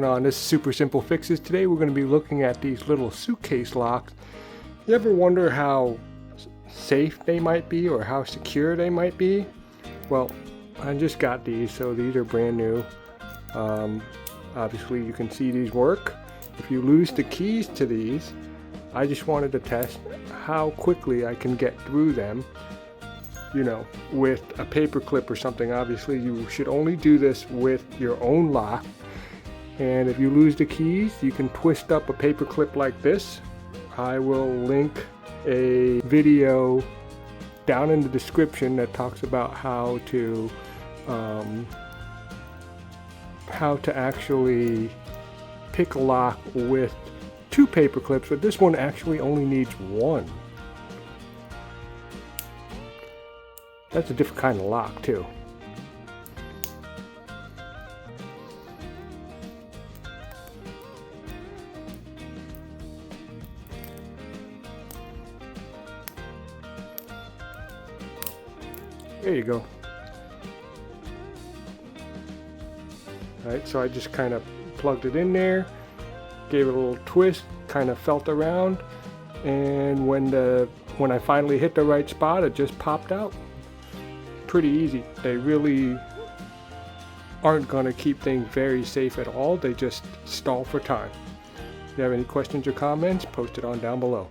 On this super simple fixes today, we're going to be looking at these little suitcase locks. You ever wonder how safe they might be or how secure they might be? Well, I just got these, so these are brand new. Obviously you can see these work. If you lose the keys to these, I just wanted to test how quickly I can get through them, you know, with a paper clip or something. Obviously you should only do this with your own lock. And if you lose the keys, you can twist up a paper clip like this. I will link a video down in the description that talks about how to actually pick a lock with 2 paper clips, but this one actually only needs 1. That's a different kind of lock too. There you go. Alright, so I just kind of plugged it in there, gave it a little twist, kind of felt around, and when I finally hit the right spot, it just popped out. Pretty easy. They really aren't going to keep things very safe at all. They just stall for time. If you have any questions or comments, post it on down below.